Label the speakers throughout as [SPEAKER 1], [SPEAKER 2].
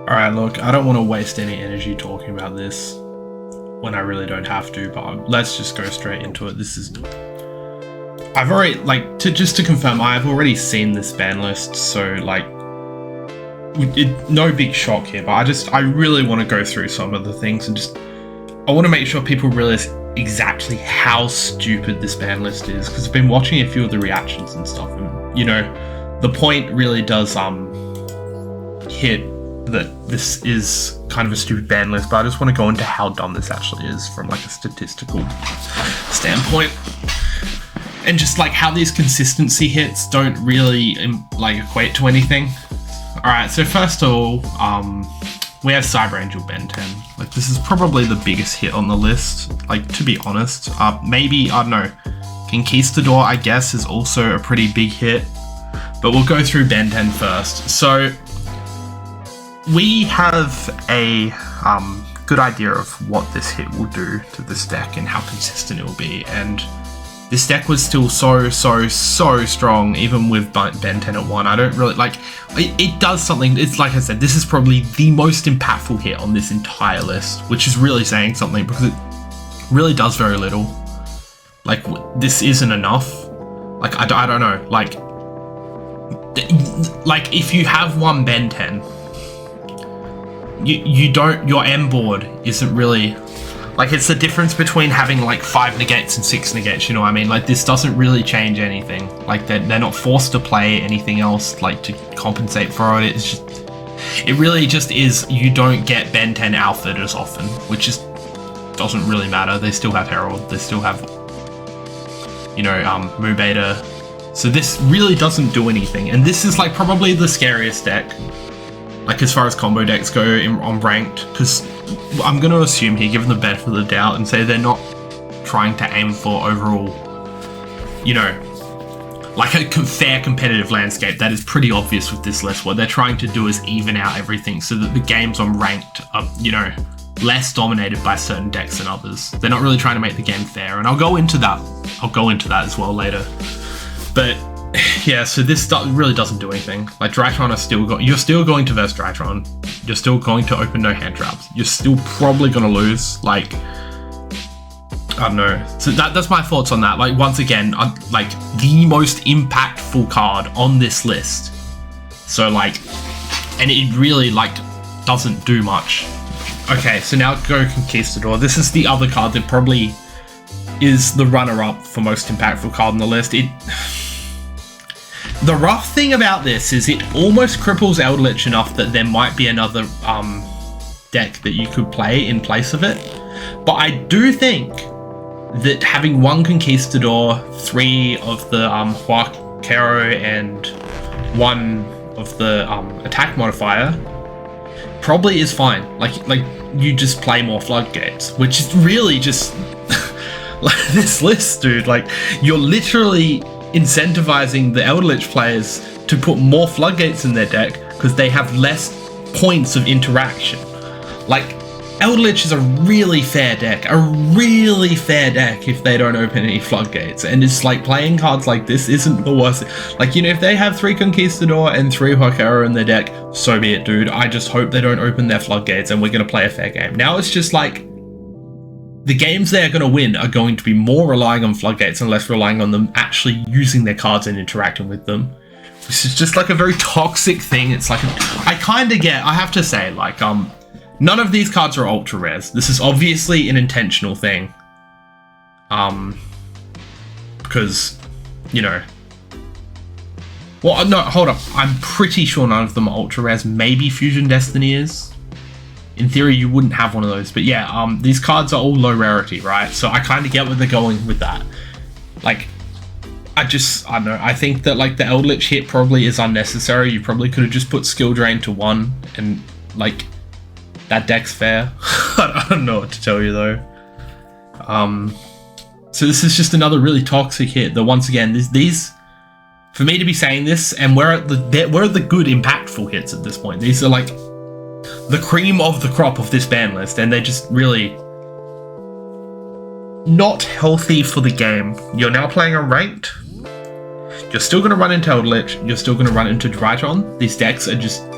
[SPEAKER 1] Alright, look, I don't want to waste any energy talking about this when I really don't have to, but let's just go straight into it. I've already, just to confirm, I've already seen this ban list, so, no big shock here, but I really want to go through some of the things and I want to make sure people realize exactly how stupid this ban list is, because I've been watching a few of the reactions and stuff, and, the point really does, hit that this is kind of a stupid ban list, but I just want to go into how dumb this actually is from a statistical standpoint, and just how these consistency hits don't really equate to anything. All right, so first of all, we have Cyber Angel Ben 10. This is probably the biggest hit on the list, to be honest. Maybe, I don't know, Conquistador, I guess, is also a pretty big hit, but we'll go through Ben 10 first. So we have a good idea of what this hit will do to this deck and how consistent it will be, and this deck was still so strong even with Ben 10 at 1. I don't really it does something. It's like I said, this is probably the most impactful hit on this entire list, which is really saying something because it really does very little. This isn't enough. I don't know. If you have one Ben 10, you don't, your M board isn't really, it's the difference between having 5 negates and 6 negates, you know what I mean? This doesn't really change anything. They're not forced to play anything else, to compensate for it. It's just, it really just is, you don't get Ben 10 alpha as often, which just doesn't really matter. They still have Herald, they still have, Mu Beta. So this really doesn't do anything, and this is probably the scariest deck, as far as combo decks go on ranked, because I'm going to assume here, given the benefit of the doubt, and say they're not trying to aim for overall, a fair competitive landscape. That is pretty obvious with this list. What they're trying to do is even out everything so that the games on ranked are, less dominated by certain decks than others. They're not really trying to make the game fair, and I'll go into that as well later. But yeah, so this really doesn't do anything. Drytron you're still going to verse Drytron. You're still going to open no hand traps. You're still probably going to lose. I don't know. So that's my thoughts on that. Once again, the most impactful card on this list. So and it really doesn't do much. Okay, so now go Conquistador. This is the other card that probably is the runner-up for most impactful card on the list. The rough thing about this is it almost cripples Eldritch enough that there might be another deck that you could play in place of it. But I do think that having one Conquistador, 3 of the Huaquero, and 1 of the attack modifier probably is fine. You just play more floodgates, which is really just this list, dude. You're literally incentivizing the Eldritch players to put more floodgates in their deck because they have less points of interaction. Eldritch is a really fair deck if they don't open any floodgates, and it's playing cards like this isn't the worst. If they have 3 Conquistador and 3 Huaquero in their deck, so be it, dude. I just hope they don't open their floodgates and we're gonna play a fair game. Now it's just the games they're going to win are going to be more relying on floodgates and less relying on them actually using their cards and interacting with them. This is just a very toxic thing. It's I have to say, none of these cards are ultra rares. This is obviously an intentional thing. Because, well, no, hold up. I'm pretty sure none of them are ultra rares. Maybe Fusion Destiny is. In theory, you wouldn't have one of those, but yeah, these cards are all low rarity, right? So I kind of get where they're going with that. I don't know. I think that the Eldritch hit probably is unnecessary. You probably could have just put Skill Drain to 1, and that deck's fair. I don't know what to tell you though. So this is just another really toxic hit. That once again, these for me to be saying this, and we're at the good impactful hits at this point. These are the cream of the crop of this ban list, and they're just really not healthy for the game. You're now playing on ranked. You're still going to run into Eldritch. You're still going to run into Drytron. These decks are just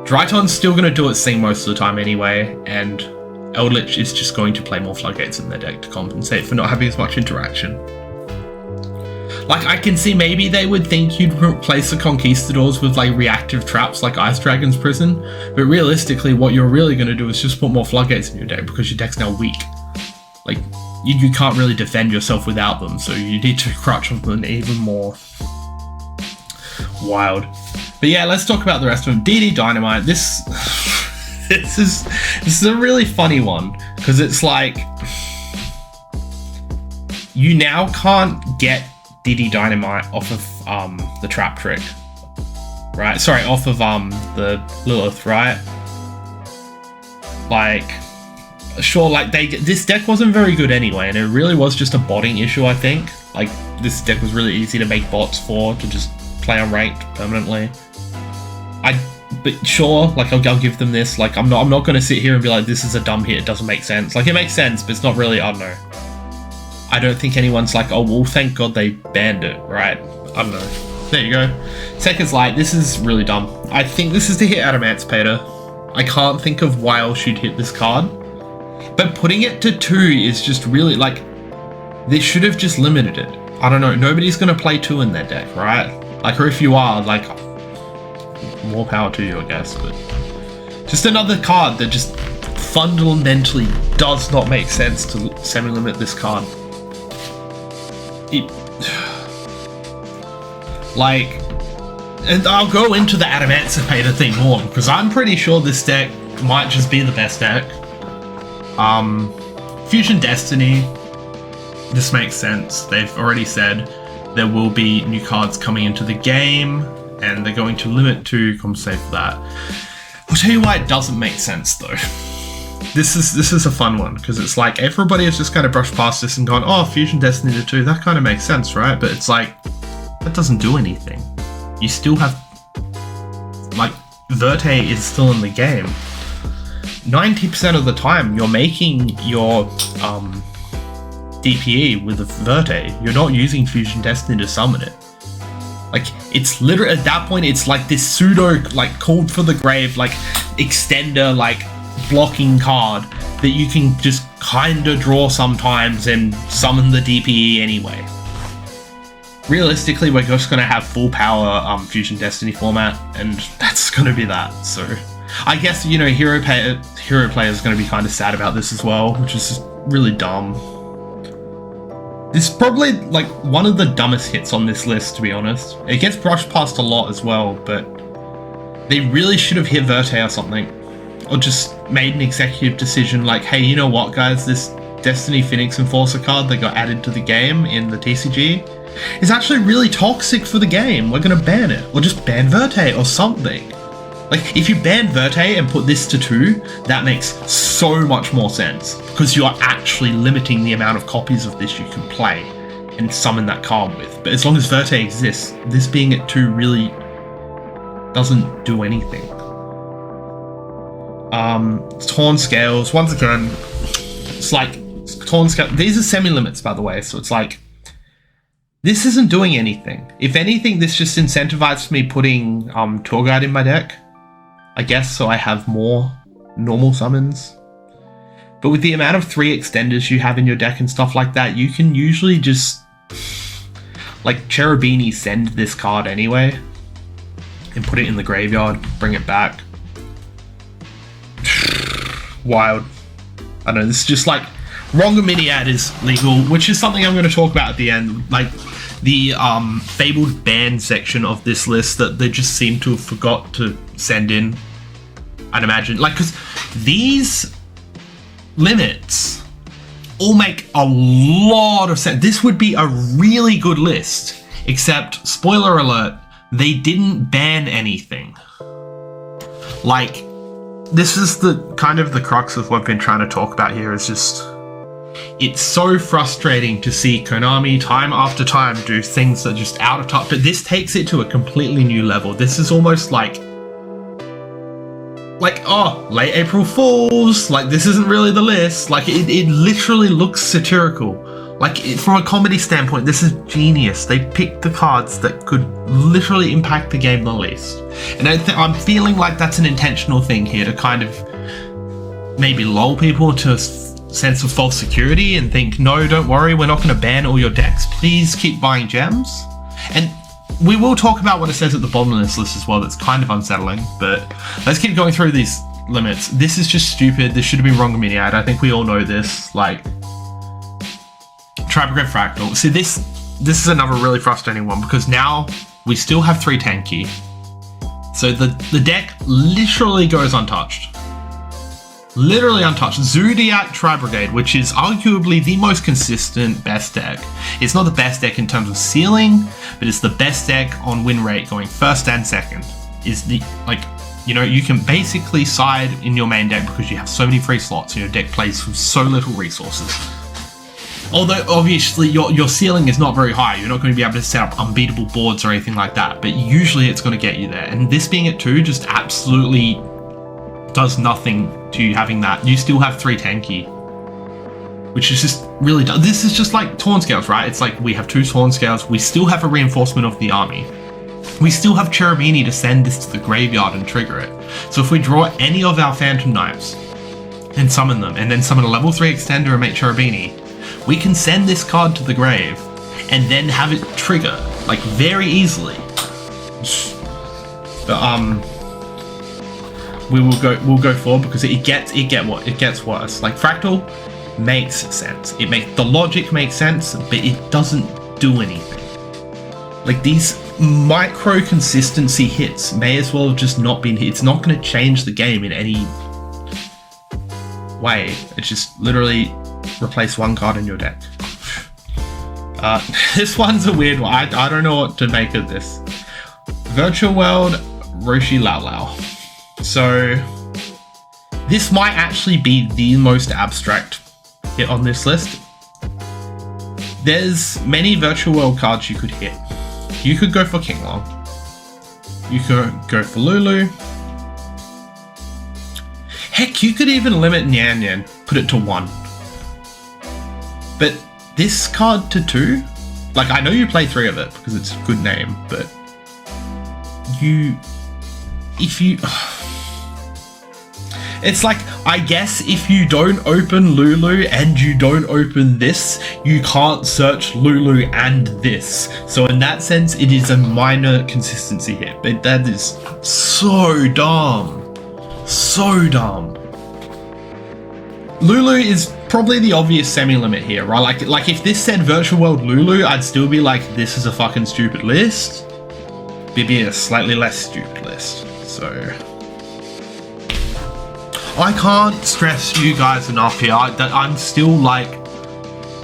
[SPEAKER 1] Dryton's still going to do its thing most of the time anyway, and Eldritch is just going to play more Floodgates in their deck to compensate for not having as much interaction. Like, I can see maybe they would think you'd replace the Conquistadors with, like, reactive traps like Ice Dragon's Prison, but realistically, what you're really going to do is just put more Floodgates in your deck because your deck's now weak. Like, you can't really defend yourself without them, so you need to crutch on them even more. Wild. But yeah, let's talk about the rest of them. DD Dynamite, this is a really funny one, because it's like, you now can't get DD Dynamite off of the Trap Trick, right? Sorry, off of the Lilith, right? Like, sure, like this deck wasn't very good anyway, and it really was just a botting issue, I think. Like, this deck was really easy to make bots for, to just play on ranked permanently. But sure, like, I'll give them this. Like, I'm not going to sit here and be like, this is a dumb hit, it doesn't make sense. Like, it makes sense, but it's not really, I don't know. I don't think anyone's like, oh, well, thank God they banned it, right? I don't know. There you go. Second's Light, this is really dumb. I think this is to hit Adamantipator. I can't think of why else you'd hit this card. But putting it to 2 is just really, like, they should have just limited it. I don't know, nobody's going to play 2 in their deck, right? Like, or if you are, like, more power to you, I guess, but just another card that just fundamentally does not make sense to semi-limit this card. Like, and I'll go into the Adamantipator thing more, because I'm pretty sure this deck might just be the best deck. Fusion Destiny, this makes sense. They've already said there will be new cards coming into the game, and they're going to limit to compensate for that. I'll tell you why it doesn't make sense though. This is a fun one, because it's like everybody has just kind of brushed past this and gone, oh, Fusion Destiny to 2, that kind of makes sense, right? But it's like, that doesn't do anything. You still have, like, Verte is still in the game. 90% of the time, you're making your DPE with a Verte. You're not using Fusion Destiny to summon it. Like, it's literally, at that point, it's like this pseudo, like, called for the grave, like, extender, like, blocking card that you can just kinda draw sometimes and summon the DPE anyway. Realistically, we're just gonna have full power Fusion Destiny format, and that's gonna be that. So I guess, you know, hero player is gonna be kind of sad about this as well, which is really dumb. This is probably like one of the dumbest hits on this list, to be honest. It gets brushed past a lot as well, but they really should have hit Verte or something. Or just made an executive decision like, hey, you know what, guys, this Destiny Phoenix Enforcer card that got added to the game in the TCG is actually really toxic for the game. We're going to ban it. Or just ban Verte or something. Like, if you ban Verte and put this to 2, that makes so much more sense, because you are actually limiting the amount of copies of this you can play and summon that card with. But as long as Verte exists, this being at 2 really doesn't do anything. Torn Scales, once again, it's like, Torn Scale, these are semi-limits, by the way, so it's like, this isn't doing anything. If anything, this just incentivizes me putting Tour Guide in my deck, I guess, so I have more normal summons. But with the amount of 3 extenders you have in your deck and stuff like that, you can usually just, like, Cherubini send this card anyway, and put it in the graveyard, bring it back. Wild. I don't know, this is just like, Ronga Miniad is legal, which is something I'm going to talk about at the end. Like, the fabled ban section of this list that they just seem to have forgot to send in, I'd imagine. Like, because these limits all make a lot of sense. This would be a really good list, except, spoiler alert, they didn't ban anything. Like, this is the kind of the crux of what I've been trying to talk about here, is just, it's so frustrating to see Konami time after time do things that are just out of touch, but this takes it to a completely new level. This is almost like, oh, late April Fools, like, this isn't really the list. Like, it literally looks satirical. Like, from a comedy standpoint, this is genius. They picked the cards that could literally impact the game the least. And I'm feeling like that's an intentional thing here to kind of maybe lull people to a sense of false security and think, no, don't worry, we're not going to ban all your decks. Please keep buying gems. And we will talk about what it says at the bottom of this list as well. That's kind of unsettling, but let's keep going through these limits. This is just stupid. This should have been wrong miniad. I think we all know this. Like, Tribrigade Fractal. See, this is another really frustrating one because now we still have 3 tanky. So the deck literally goes untouched. Literally untouched. Zodiac Tribrigade, which is arguably the most consistent best deck. It's not the best deck in terms of ceiling, but it's the best deck on win rate going first and second. Is the, like, you know, you can basically side in your main deck because you have so many free slots and your deck plays with so little resources. Although, obviously, your ceiling is not very high. You're not going to be able to set up unbeatable boards or anything like that, but usually it's going to get you there. And this being at 2 just absolutely does nothing to you having that. You still have 3 tanky, which is just really dumb. This is just like Torn Scales, right? It's like we have 2 Torn Scales. We still have a reinforcement of the army. We still have Cherubini to send this to the graveyard and trigger it. So if we draw any of our Phantom Knights and summon them, and then summon a level 3 extender and make Cherubini, we can send this card to the grave and then have it trigger, like, very easily. But we'll go forward because it gets worse. Like, Fractal makes sense. The logic makes sense, but it doesn't do anything. Like, these micro consistency hits may as well have just not been hit. It's not going to change the game in any way. It's just literally replace 1 card in your deck. This one's a weird one. I don't know what to make of this. Virtual World Roshi Lao Lao. So this might actually be the most abstract hit on this list. There's many Virtual World cards you could hit. You could go for Kinglong. You could go for Lulu. Heck, you could even limit Nyan Nyan, put it to 1. But this card to 2, like, I know you play 3 of it because it's a good name, but it's like, I guess if you don't open Lulu and you don't open this, you can't search Lulu and this. So in that sense, it is a minor consistency hit, but that is so dumb. So dumb. Lulu is probably the obvious semi-limit here, right? Like if this said Virtual World Lulu, I'd still be like, this is a fucking stupid list. It'd be a slightly less stupid list. So I can't stress you guys enough here that I'm still, like,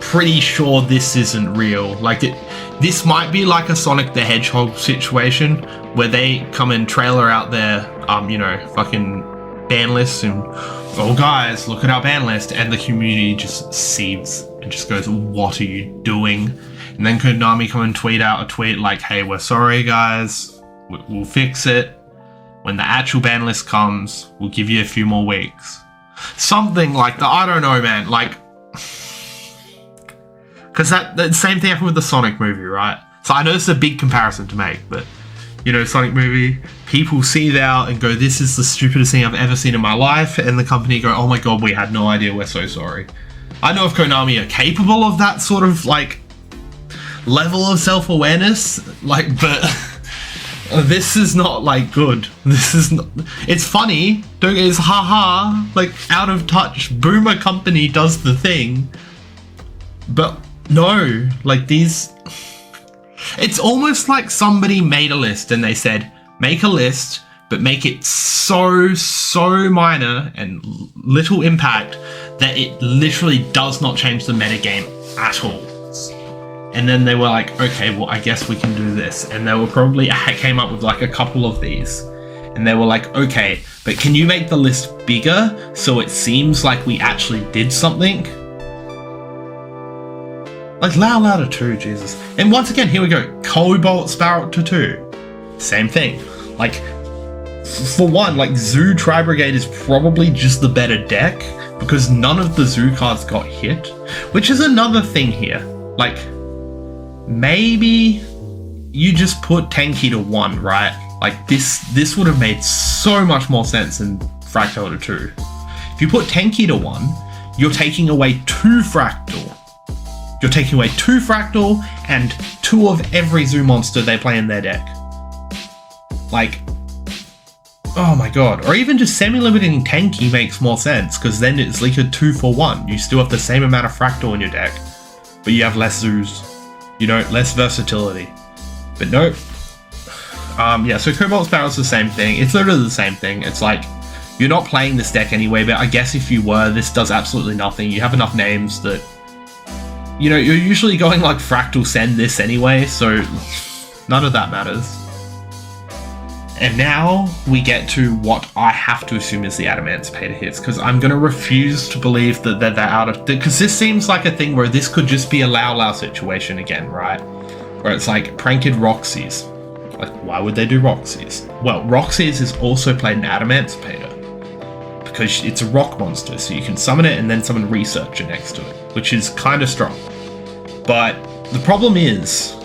[SPEAKER 1] pretty sure this isn't real. Like, this might be like a Sonic the Hedgehog situation where they come and trailer out their you know, fucking ban lists and, oh guys, look at our ban list, and the community just seethes and just goes, what are you doing? And then Konami come and tweet out a tweet like, hey, we're sorry guys, we'll fix it. When the actual ban list comes, we'll give you a few more weeks. Something like that. I don't know, man. Like, because that same thing happened with the Sonic movie, right? So I know this is a big comparison to make, but, you know, Sonic movie, people see that and go, this is the stupidest thing I've ever seen in my life, and the company go, oh my god, we had no idea, we're so sorry. I know if Konami are capable of that sort of, like, level of self-awareness, like, but this is not, like, good. This is not, it's funny, it's haha, like, out of touch, boomer company does the thing, but no, like, these, it's almost like somebody made a list and they said, make a list, but make it so minor and little impact that it literally does not change the metagame at all. And then they were like, okay, well, I guess we can do this. And they were probably came up with like a couple of these. And they were like, okay, but can you make the list bigger so it seems like we actually did something? Like Lao Lao to 2, Jesus. And once again, here we go. Cobalt Sparrow to 2. Same thing. Like, for one, like, Zoo Tri-Brigade is probably just the better deck, because none of the Zoo cards got hit, which is another thing here. Like, maybe you just put Tenki to 1, right? Like, this would have made so much more sense than Fractal to 2. If you put Tenki to 1, you're taking away 2 Fractal. You're taking away 2 Fractal and 2 of every Zoo monster they play in their deck. Like, oh my god. Or even just semi-limiting Tenki makes more sense, because then it's like a 2 for 1. You still have the same amount of Fractal in your deck, but you have less Zoos. You know, less versatility. But nope. Yeah, so Cobalt Sparrow's the same thing. It's literally the same thing. It's like, you're not playing this deck anyway, but I guess if you were, this does absolutely nothing. You have enough names that, you know, you're usually going like Fractal Send this anyway, so none of that matters. And now we get to what I have to assume is the Adamancipator hits, because I'm going to refuse to believe that they're out of... Because this seems like a thing where this could just be a Lao Lao situation again, right? Where it's like Pranked Roxy's. Like, why would they do Roxy's? Well, Roxy's is also played in Adamancipator, because it's a rock monster, so you can summon it and then summon Researcher next to it, which is kind of strong. But the problem is...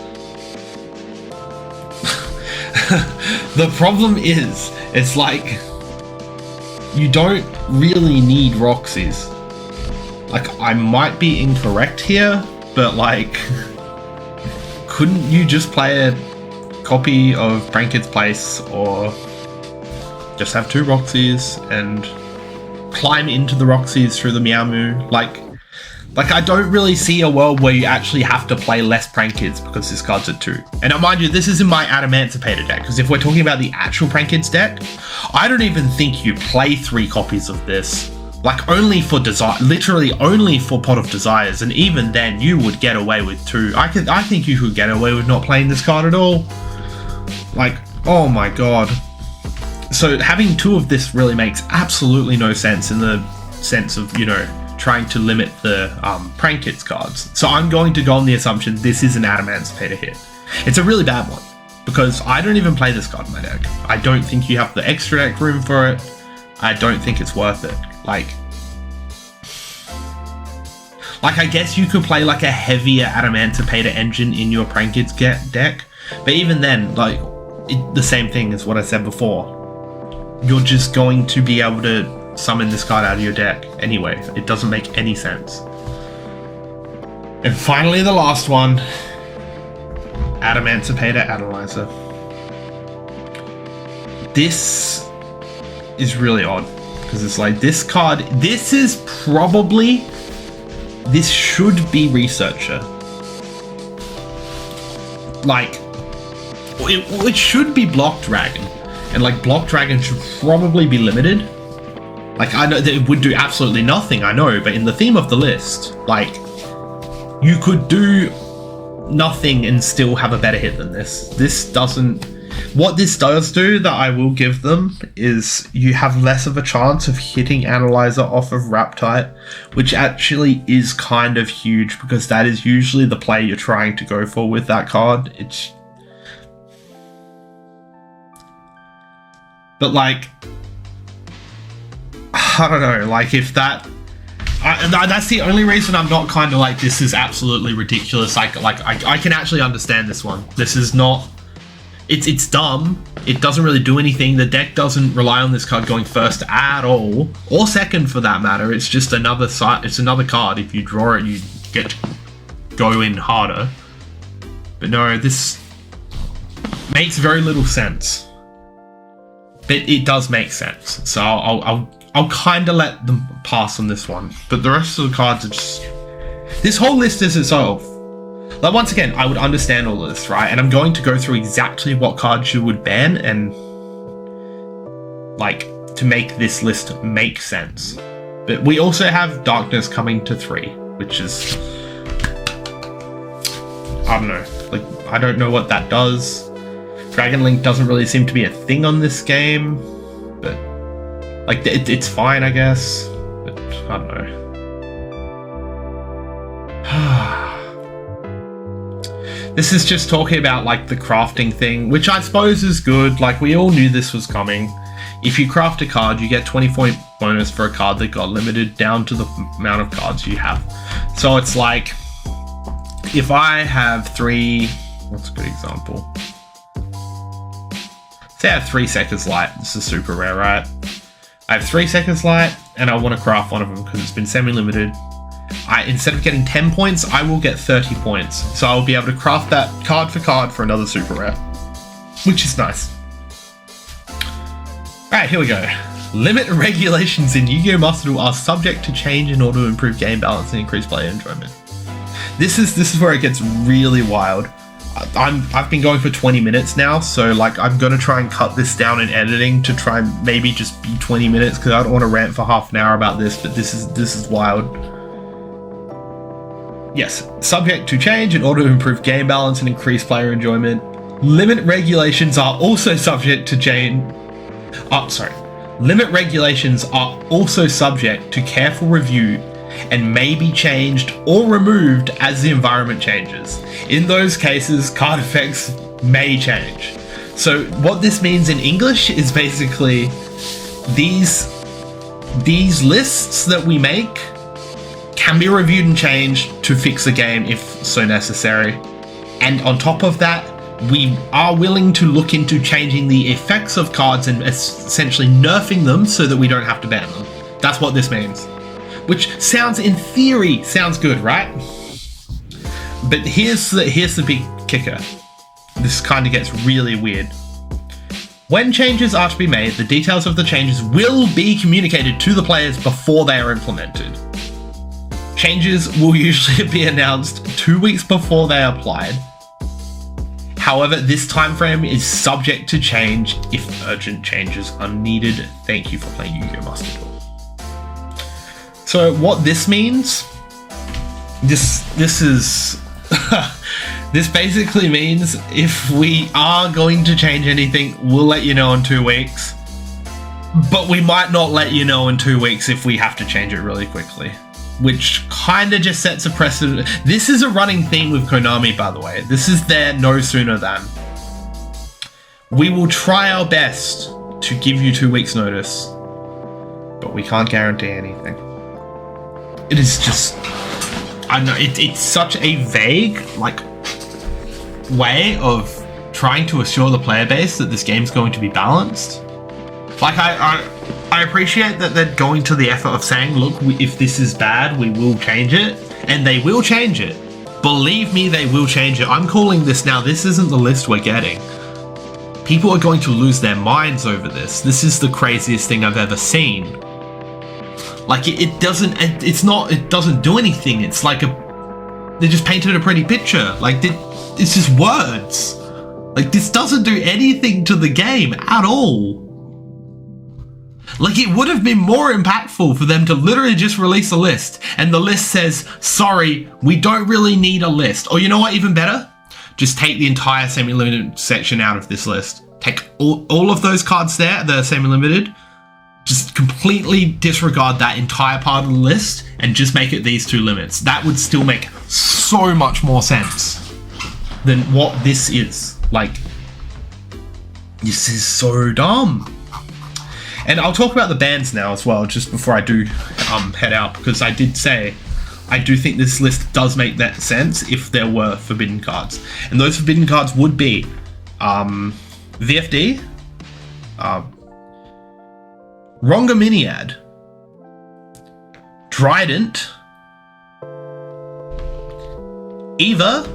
[SPEAKER 1] it's like, you don't really need Roxy's. Like, I might be incorrect here, but like, couldn't you just play a copy of Pranked's Place, or just have 2 Roxy's and climb into the Roxy's through the Meow Moo? Like, I don't really see a world where you actually have to play less Prankeds because this card's at 2. And now, mind you, this is in my Adamancipator deck, because if we're talking about the actual Prankeds deck, I don't even think you play 3 copies of this. Like, only for Desire, literally only for Pot of Desires, and even then, you would get away with 2. I think you could get away with not playing this card at all. Like, oh my god. So having 2 of this really makes absolutely no sense in the sense of, you know, trying to limit the Prankeds cards. So I'm going to go on the assumption this is an Adamancipator hit. It's a really bad one, because I don't even play this card in my deck. I don't think you have the extra deck room for it. I don't think it's worth it. Like I guess you could play like a heavier Adamancipator engine in your Prankeds deck, but even then, like, the same thing as what I said before. You're just going to be able to summon this card out of your deck anyway. It doesn't make any sense. And finally, the last one, Adamancipator Analyzer. This is really odd, because it's like, this card, this should be Researcher. Like, it should be Block Dragon, and like, Block Dragon should probably be limited. Like, I know that it would do absolutely nothing, I know, but in the theme of the list, like, you could do nothing and still have a better hit than this. This doesn't... What this does do, that I will give them, is you have less of a chance of hitting Analyzer off of Raptite, which actually is kind of huge, because that is usually the play you're trying to go for with that card. It's... But, like... I don't know, like, if that... that's the only reason I'm not kind of like, this is absolutely ridiculous. I can actually understand this one. This is not... It's dumb. It doesn't really do anything. The deck doesn't rely on this card going first at all. Or second, for that matter. It's just another it's another card. If you draw it, you get to go in harder. But no, this makes very little sense. But it does make sense. So I'll kind of let them pass on this one. But the rest of the cards are just... This whole list is itself. Like, once again, I would understand all of this, right? And I'm going to go through exactly what cards you would ban and, like, to make this list make sense. But we also have Darkness coming to 3, which is... I don't know. Like, I don't know what that does. Dragon Link doesn't really seem to be a thing on this game. But, like, it's fine, I guess. But, I don't know. This is just talking about, like, the crafting thing, which I suppose is good. Like, we all knew this was coming. If you craft a card, you get 20 point bonus for a card that got limited down to the amount of cards you have. So it's like, if I have 3, what's a good example? Say I have 3 Seconds Light. This is super rare, right? I have 3 Seconds Light, and I want to craft one of them because it's been semi-limited. Instead of getting 10 points, I will get 30 points. So I'll be able to craft that card for another super rare, which is nice. Alright, here we go. Limit regulations in Yu-Gi-Oh! Master Duel are subject to change in order to improve game balance and increase player enjoyment. This is where it gets really wild. I've been going for 20 minutes now, so like I'm gonna try and cut this down in editing to try and maybe just be 20 minutes because I don't want to rant for half an hour about this, but this is wild. Yes, subject to change in order to improve game balance and increase player enjoyment. Limit regulations are also subject to change. Limit regulations are also subject to careful review and may be changed or removed as the environment changes. In those cases, card effects may change. So what this means in English is basically these lists that we make can be reviewed and changed to fix the game if so necessary. And on top of that, we are willing to look into changing the effects of cards and essentially nerfing them so that we don't have to ban them. That's what this means. Which sounds, in theory, sounds good, right? But here's the big kicker. This kind of gets really weird. When changes are to be made, the details of the changes will be communicated to the players before they are implemented. Changes will usually be announced 2 weeks before they are applied. However, this time frame is subject to change if urgent changes are needed. Thank you for playing Yu-Gi-Oh! Master Duel. So what this means, this is this basically means if we are going to change anything, we'll let you know in 2 weeks. But we might not let you know in 2 weeks if we have to change it really quickly. Which kind of just sets a precedent. This is a running theme with Konami, by the way. This is their no sooner than. We will try our best to give you 2 weeks notice, but we can't guarantee anything. It is just, I don't know, it's such a vague, like, way of trying to assure the player base that this game's going to be balanced. Like, I appreciate that they're going to the effort of saying, look, if this is bad, we will change it. And they will change it. Believe me, they will change it. I'm calling this now. This isn't the list we're getting. People are going to lose their minds over this. This is the craziest thing I've ever seen. Like, it doesn't do anything. It's like they just painted a pretty picture. Like, it's just words. Like, this doesn't do anything to the game at all. Like, it would have been more impactful for them to literally just release a list, and the list says, sorry, we don't really need a list. Or you know what, even better? Just take the entire semi-limited section out of this list. Take all of those cards there, the semi-limited, just completely disregard that entire part of the list, and just make it these 2 limits. That would still make so much more sense than what this is. Like, this is so dumb. And I'll talk about the bans now as well, just before I do head out, because I did say I do think this list does make that sense if there were forbidden cards. And those forbidden cards would be VFD, Rongaminiad, Trident, Eva,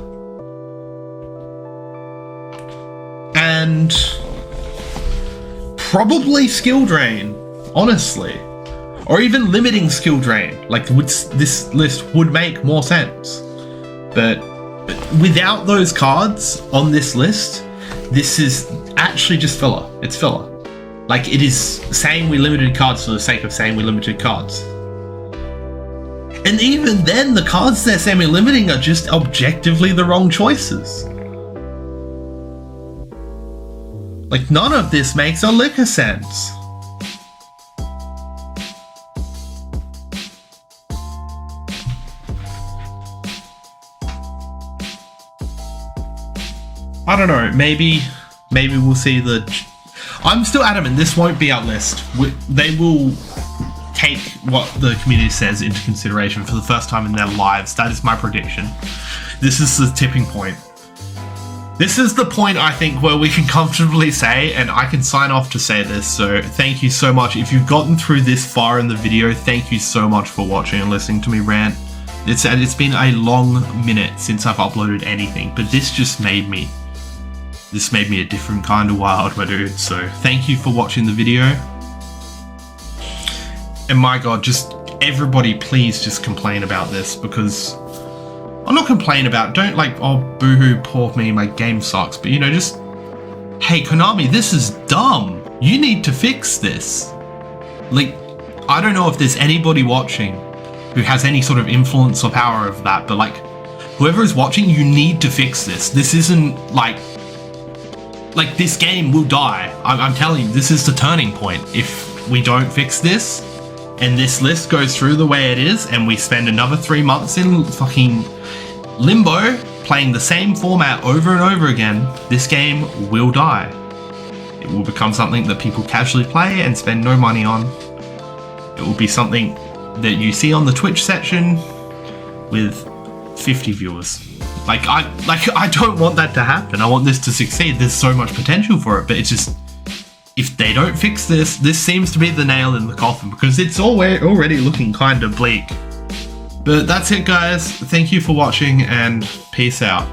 [SPEAKER 1] and probably skill drain, honestly. Or even limiting skill drain. Like, this list would make more sense. But without those cards on this list, this is actually just filler. It's filler. Like, it is saying we limited cards for the sake of saying we limited cards. And even then, the cards they're semi-limiting are just objectively the wrong choices. Like, none of this makes a lick of sense. I don't know, maybe we'll see I'm still adamant this won't be our list. They will take what the community says into consideration for the first time in their lives. That is my prediction. This is the tipping point. This is the point, I think, where we can comfortably say, and I can sign off to say this, so thank you so much. If you've gotten through this far in the video, thank you so much for watching and listening to me rant. It's been a long minute since I've uploaded anything, but this just made me... This made me a different kind of wild, my dude. So thank you for watching the video. And my God, just everybody please just complain about this, because I'm not complaining about, don't like, oh, boohoo, poor me, my game sucks. But, you know, just, hey, Konami, this is dumb. You need to fix this. Like, I don't know if there's anybody watching who has any sort of influence or power of that, but like, whoever is watching, you need to fix this. This isn't like this game will die. I'm telling you, this is the turning point. If we don't fix this, and this list goes through the way it is, and we spend another 3 months in fucking limbo, playing the same format over and over again, this game will die. It will become something that people casually play and spend no money on. It will be something that you see on the Twitch section with 50 viewers. I don't want that to happen. I want this to succeed. There's so much potential for it, but it's just, if they don't fix this, this seems to be the nail in the coffin, because it's already looking kind of bleak. But that's it, guys. Thank you for watching, and peace out.